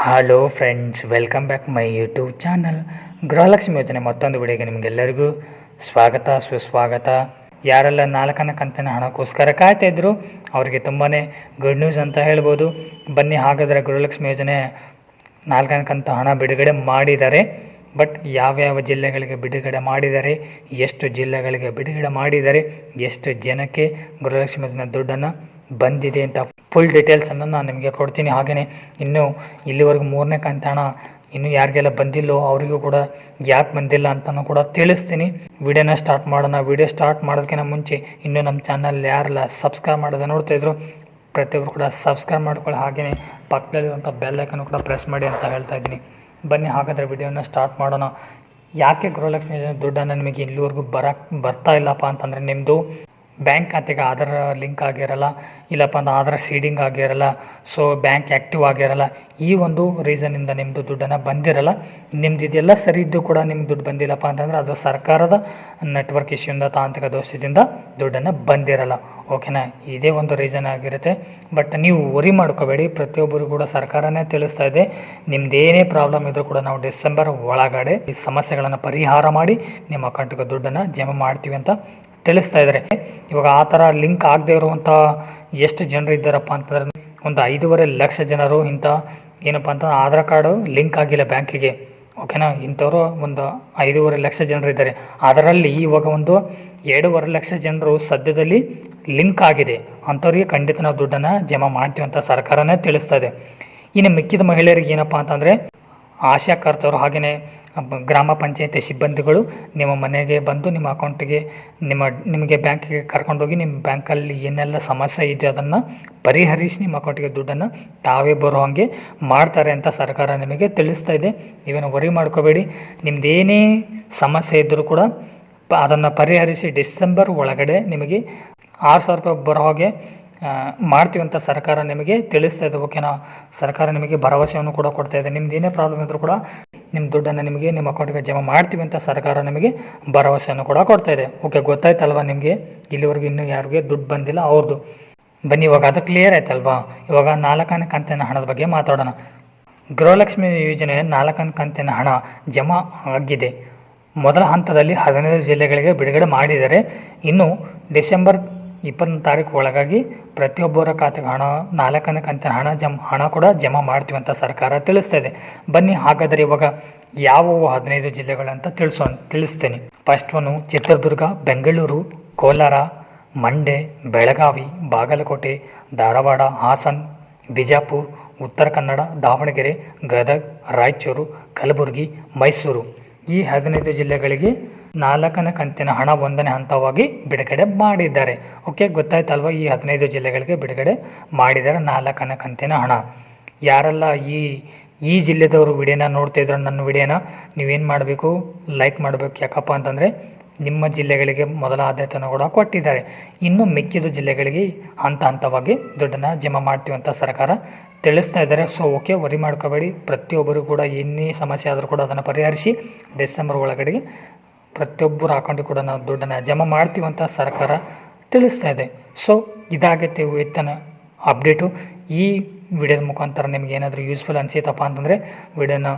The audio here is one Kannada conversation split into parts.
Hello friends, welcome back my YouTube channel. Gruhalakshmi ಯೋಜನೆ ಮತ್ತೊಂದು ವಿಡಿಯೋಗೆ ನಿಮಗೆಲ್ಲರಿಗೂ ಸ್ವಾಗತ ಸುಸ್ವಾಗತ. ಯಾರೆಲ್ಲ 4ನೇ ಕಂತಿನ ಹಣಕ್ಕೋಸ್ಕರ ಕಾಯ್ತಾ ಇದ್ರು ಅವರಿಗೆ ತುಂಬಾ ಗುಡ್ ನ್ಯೂಸ್ ಅಂತ ಹೇಳ್ಬೋದು. ಬನ್ನಿ, ಹಾಗಾದರೆ ಗೃಹಲಕ್ಷ್ಮಿ ಯೋಜನೆ 4ನೇ ಕಂತು ಹಣ ಬಿಡುಗಡೆ ಮಾಡಿದ್ದಾರೆ. ಬಟ್ ಯಾವ್ಯಾವ ಜಿಲ್ಲೆಗಳಿಗೆ ಬಿಡುಗಡೆ ಮಾಡಿದ್ದಾರೆ, ಎಷ್ಟು ಜಿಲ್ಲೆಗಳಿಗೆ ಬಿಡುಗಡೆ ಮಾಡಿದ್ದಾರೆ, ಎಷ್ಟು ಜನಕ್ಕೆ ಗೃಹಲಕ್ಷ್ಮಿ ಯೋಜನೆ ದುಡ್ಡನ್ನು ಬಂದಿದೆ ಅಂತ ಫುಲ್ ಡೀಟೇಲ್ಸನ್ನು ನಾನು ನಿಮಗೆ ಕೊಡ್ತೀನಿ. ಹಾಗೆಯೇ ಇನ್ನೂ ಇಲ್ಲಿವರೆಗೂ 3ನೇ ಕಂತು ಹಣ ಇನ್ನೂ ಯಾರಿಗೆಲ್ಲ ಬಂದಿಲ್ಲೋ ಅವರಿಗೂ ಕೂಡ ಯಾಕೆ ಬಂದಿಲ್ಲ ಅಂತಲೂ ಕೂಡ ತಿಳಿಸ್ತೀನಿ. ವಿಡಿಯೋನ ಸ್ಟಾರ್ಟ್ ಮಾಡೋಣ. ವಿಡಿಯೋ ಸ್ಟಾರ್ಟ್ ಮಾಡೋದಕ್ಕಿಂತ ಮುಂಚೆ ಇನ್ನೂ ನಮ್ಮ ಚಾನಲ್ ಯಾರೆಲ್ಲ ಸಬ್ಸ್ಕ್ರೈಬ್ ಮಾಡೋದು ನೋಡ್ತಾಯಿದ್ರು ಪ್ರತಿಯೊಬ್ಬರು ಕೂಡ ಸಬ್ಸ್ಕ್ರೈಬ್ ಮಾಡ್ಕೊಳ್ಳಿ. ಹಾಗೆಯೇ ಪಕ್ಕದಲ್ಲಿರುವಂಥ ಬೆಲ್ ಐಕನ್ನು ಕೂಡ ಪ್ರೆಸ್ ಮಾಡಿ ಅಂತ ಹೇಳ್ತಾ ಇದ್ದೀನಿ. ಬನ್ನಿ, ಹಾಗಾದರೆ ವಿಡಿಯೋನ ಸ್ಟಾರ್ಟ್ ಮಾಡೋಣ. ಯಾಕೆ ಗೃಹಲಕ್ಷ್ಮಿ ಯೋಜನೆ ದುಡ್ಡನ್ನು ನಿಮಗೆ ಇಲ್ಲಿವರೆಗೂ ಬರ್ತಾ ಇಲ್ಲಪ್ಪ ಅಂತಂದರೆ, ನಿಮ್ಮದು ಬ್ಯಾಂಕ್ ಖಾತೆಗೆ ಆಧಾರ್ ಲಿಂಕ್ ಆಗಿರಲ್ಲ, ಇಲ್ಲಪ್ಪ ಅಂದ್ರೆ ಆಧಾರ್ ಸೀಡಿಂಗ್ ಆಗಿರಲ್ಲ, ಸೊ ಬ್ಯಾಂಕ್ ಆ್ಯಕ್ಟಿವ್ ಆಗಿರಲ್ಲ. ಈ ಒಂದು ರೀಸನಿಂದ ನಿಮ್ಮದು ದುಡ್ಡನ್ನು ಬಂದಿರಲ್ಲ. ನಿಮ್ದು ಇದೆಲ್ಲ ಸರಿ ಇದ್ದು ಕೂಡ ನಿಮ್ಗೆ ದುಡ್ಡು ಬಂದಿಲ್ಲಪ್ಪ ಅಂತಂದರೆ ಅದು ಸರ್ಕಾರದ ನೆಟ್ವರ್ಕ್ ಇಶ್ಯೂಯಿಂದ, ತಾಂತ್ರಿಕ ದೋಷದಿಂದ ದುಡ್ಡನ್ನು ಬಂದಿರಲ್ಲ. ಓಕೆನಾ, ಇದೇ ಒಂದು ರೀಸನ್ ಆಗಿರುತ್ತೆ. ಬಟ್ ನೀವು ವರಿ ಮಾಡ್ಕೋಬೇಡಿ, ಪ್ರತಿಯೊಬ್ಬರು ಕೂಡ ಸರ್ಕಾರನೇ ತಿಳಿಸ್ತಾ ಇದೆ, ನಿಮ್ಮದೇನೇ ಪ್ರಾಬ್ಲಮ್ ಇದ್ದರೂ ಕೂಡ ನಾವು ಡಿಸೆಂಬರ್ ಒಳಗಡೆ ಈ ಸಮಸ್ಯೆಗಳನ್ನು ಪರಿಹಾರ ಮಾಡಿ ನಿಮ್ಮ ಅಕೌಂಟಿಗೆ ದುಡ್ಡನ್ನು ಜಮಾ ಮಾಡ್ತೀವಿ ಅಂತ ತಿಳಿಸ್ತಾ ಇದ್ದಾರೆ. ಇವಾಗ ಆ ಥರ ಲಿಂಕ್ ಆಗದೆ ಇರುವಂಥ ಎಷ್ಟು ಜನರು ಇದ್ದಾರಪ್ಪ ಅಂತಂದ್ರೆ, ಒಂದು 5.5 ಲಕ್ಷ ಜನರು ಇಂಥ ಏನಪ್ಪ ಅಂತಂದ್ರೆ ಆಧಾರ್ ಕಾರ್ಡು ಲಿಂಕ್ ಆಗಿಲ್ಲ ಬ್ಯಾಂಕಿಗೆ. ಓಕೆನಾ, ಇಂಥವರು ಒಂದು 5.5 ಲಕ್ಷ ಜನರು ಇದ್ದಾರೆ. ಅದರಲ್ಲಿ ಇವಾಗ ಒಂದು 2.5 ಲಕ್ಷ ಜನರು ಸದ್ಯದಲ್ಲಿ ಲಿಂಕ್ ಆಗಿದೆ. ಅಂಥವ್ರಿಗೆ ಖಂಡಿತ ನಾವು ದುಡ್ಡನ್ನು ಜಮಾ ಮಾಡ್ತೀವಿ ಅಂತ ಸರ್ಕಾರನೇ ತಿಳಿಸ್ತಾ ಇದೆ. ಇನ್ನು ಮಿಕ್ಕಿದ ಮಹಿಳೆಯರಿಗೆ ಏನಪ್ಪ ಅಂತಂದರೆ, ಆಶಾಕರ್ತರು ಹಾಗೆಯೇ ಗ್ರಾಮ ಪಂಚಾಯತಿ ಸಿಬ್ಬಂದಿಗಳು ನಿಮ್ಮ ಮನೆಗೆ ಬಂದು ನಿಮ್ಮ ಅಕೌಂಟಿಗೆ ನಿಮಗೆ ಬ್ಯಾಂಕಿಗೆ ಕರ್ಕೊಂಡೋಗಿ ನಿಮ್ಮ ಬ್ಯಾಂಕಲ್ಲಿ ಏನೆಲ್ಲ ಸಮಸ್ಯೆ ಇದೆ ಅದನ್ನು ಪರಿಹರಿಸಿ ನಿಮ್ಮ ಅಕೌಂಟಿಗೆ ದುಡ್ಡನ್ನು ತಾವೇ ಬರೋ ಹಾಗೆ ಮಾಡ್ತಾರೆ ಅಂತ ಸರ್ಕಾರ ನಿಮಗೆ ತಿಳಿಸ್ತಾ ಇದೆ. ನೀವೇನು ವರಿ ಮಾಡ್ಕೋಬೇಡಿ. ನಿಮ್ಮದೇನೇ ಸಮಸ್ಯೆ ಇದ್ದರೂ ಕೂಡ ಅದನ್ನು ಪರಿಹರಿಸಿ ಡಿಸೆಂಬರ್ ಒಳಗಡೆ ನಿಮಗೆ 6,000 ರೂಪಾಯಿ ಬರೋ ಹಾಗೆ ಮಾಡ್ತೀವಿ ಅಂತ ಸರ್ಕಾರ ನಿಮಗೆ ತಿಳಿಸ್ತಾ ಇದೆ. ಓಕೆನಾ, ಸರ್ಕಾರ ನಿಮಗೆ ಭರವಸೆಯನ್ನು ಕೂಡ ಕೊಡ್ತಾ ಇದೆ. ನಿಮ್ದು ಏನೇ ಪ್ರಾಬ್ಲಮ್ ಇದ್ದರೂ ಕೂಡ ನಿಮ್ಮ ದುಡ್ಡನ್ನು ನಿಮಗೆ ನಿಮ್ಮ ಅಕೌಂಟಿಗೆ ಜಮಾ ಮಾಡ್ತೀವಿ ಅಂತ ಸರ್ಕಾರ ನಿಮಗೆ ಭರವಸೆಯನ್ನು ಕೂಡ ಕೊಡ್ತಾ ಇದೆ. ಓಕೆ, ಗೊತ್ತಾಯ್ತಲ್ವಾ ನಿಮಗೆ? ಇಲ್ಲಿವರೆಗೂ ಇನ್ನೂ ಯಾರಿಗೆ ದುಡ್ಡು ಬಂದಿಲ್ಲ ಅವ್ರದ್ದು. ಬನ್ನಿ, ಇವಾಗ ಅದು ಕ್ಲಿಯರ್ ಆಯ್ತಲ್ವಾ? ಇವಾಗ 4ನೇ ಕಂತಿನ ಹಣದ ಬಗ್ಗೆ ಮಾತಾಡೋಣ. ಗೃಹಲಕ್ಷ್ಮಿ ಯೋಜನೆ 4ನೇ ಕಂತಿನ ಹಣ ಜಮಾ ಆಗಿದೆ. ಮೊದಲ ಹಂತದಲ್ಲಿ 15 ಜಿಲ್ಲೆಗಳಿಗೆ ಬಿಡುಗಡೆ ಮಾಡಿದರೆ, ಇನ್ನು ಡಿಸೆಂಬರ್ 20 ತಾರೀಕು ಒಳಗಾಗಿ ಪ್ರತಿಯೊಬ್ಬರ ಖಾತೆಗೆ 4ನೇ ಕಂತಿನ ಹಣ ಕೂಡ ಜಮಾ ಮಾಡ್ತೀವಿ ಅಂತ ಸರ್ಕಾರ ತಿಳಿಸ್ತಾ ಇದೆ. ಬನ್ನಿ, ಹಾಗಾದರೆ ಇವಾಗ ಯಾವುವು 15 ಜಿಲ್ಲೆಗಳಂತ ತಿಳಿಸ್ತೇನೆ. First one Chitradurga, Bengaluru, Kolar, Mandya, Belagavi, Bagalkot, Dharwad, Hassan, Bijapur, Uttara Kannada, Davanagere, Gadag, Raichur, Kalaburagi, Mysuru. ಈ 15 ಜಿಲ್ಲೆಗಳಿಗೆ 4ನೇ ಕಂತಿನ ಹಣ 1ನೇ ಹಂತವಾಗಿ ಬಿಡುಗಡೆ ಮಾಡಿದ್ದಾರೆ. ಓಕೆ, ಗೊತ್ತಾಯ್ತಲ್ವ? ಈ 15 ಜಿಲ್ಲೆಗಳಿಗೆ ಬಿಡುಗಡೆ ಮಾಡಿದ್ದಾರೆ 4ನೇ ಕಂತಿನ ಹಣ. ಯಾರೆಲ್ಲ ಈ ಜಿಲ್ಲೆದವರು ವಿಡಿಯೋನ ನೋಡ್ತಾ ಇದ್ರು, ನನ್ನ ವಿಡಿಯೋನ ನೀವೇನು ಮಾಡಬೇಕು, ಲೈಕ್ ಮಾಡಬೇಕು. ಯಾಕಪ್ಪ ಅಂತಂದರೆ ನಿಮ್ಮ ಜಿಲ್ಲೆಗಳಿಗೆ ಮೊದಲ ಆದ್ಯತೆಯನ್ನು ಕೂಡ ಕೊಟ್ಟಿದ್ದಾರೆ. ಇನ್ನು ಮಿಕ್ಕಿದ ಜಿಲ್ಲೆಗಳಿಗೆ ಹಂತವಾಗಿ ದುಡ್ಡನ್ನು ಜಮಾ ಮಾಡ್ತೀವಿ ಅಂತ ಸರ್ಕಾರ ತಿಳಿಸ್ತಾ ಇದ್ದಾರೆ. ಸೊ ಓಕೆ, ವರಿ ಮಾಡ್ಕೋಬೇಡಿ. ಪ್ರತಿಯೊಬ್ಬರು ಕೂಡ ಏನೇ ಸಮಸ್ಯೆ ಆದರೂ ಕೂಡ ಅದನ್ನು ಪರಿಹರಿಸಿ ಡಿಸೆಂಬರ್ ಒಳಗಡೆ ಪ್ರತಿಯೊಬ್ಬರ ಅಕೌಂಟಿಗೆ ಕೂಡ ನಾವು ದುಡ್ಡನ್ನು ಜಮಾ ಮಾಡ್ತೀವಿ ಅಂತ ಸರ್ಕಾರ ತಿಳಿಸ್ತಾ ಇದೆ. ಸೊ ಇದಾಗೈತೆ ವೇತನ ಅಪ್ಡೇಟು. ಈ ವಿಡಿಯೋದ ಮುಖಾಂತರ ನಿಮಗೆ ಏನಾದರೂ ಯೂಸ್ಫುಲ್ ಅನಿಸಿತಪ್ಪ ಅಂತಂದರೆ ವಿಡಿಯೋನ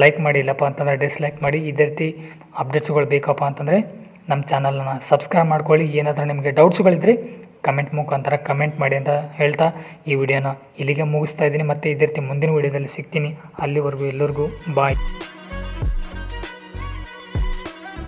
ಲೈಕ್ ಮಾಡಿ, ಇಲ್ಲಪ್ಪ ಅಂತಂದರೆ ಡಿಸ್ಲೈಕ್ ಮಾಡಿ. ಇದೇ ರೀತಿ ಅಪ್ಡೇಟ್ಸ್ಗಳು ಬೇಕಪ್ಪ ಅಂತಂದರೆ ನಮ್ಮ ಚಾನಲನ್ನು ಸಬ್ಸ್ಕ್ರೈಬ್ ಮಾಡ್ಕೊಳ್ಳಿ. ಏನಾದರೂ ನಿಮಗೆ ಡೌಟ್ಸ್ಗಳಿದ್ದರೆ ಕಮೆಂಟ್ ಮುಖಾಂತರ ಕಮೆಂಟ್ ಮಾಡಿ ಅಂತ ಹೇಳ್ತಾ ಈ ವಿಡಿಯೋನ ಇಲ್ಲಿಗೆ ಮುಗಿಸ್ತಾ ಇದ್ದೀನಿ. ಮತ್ತು ಇದೇ ರೀತಿ ಮುಂದಿನ ವಿಡಿಯೋದಲ್ಲಿ ಸಿಗ್ತೀನಿ. ಅಲ್ಲಿವರೆಗೂ ಎಲ್ಲರಿಗೂ ಬಾಯ್.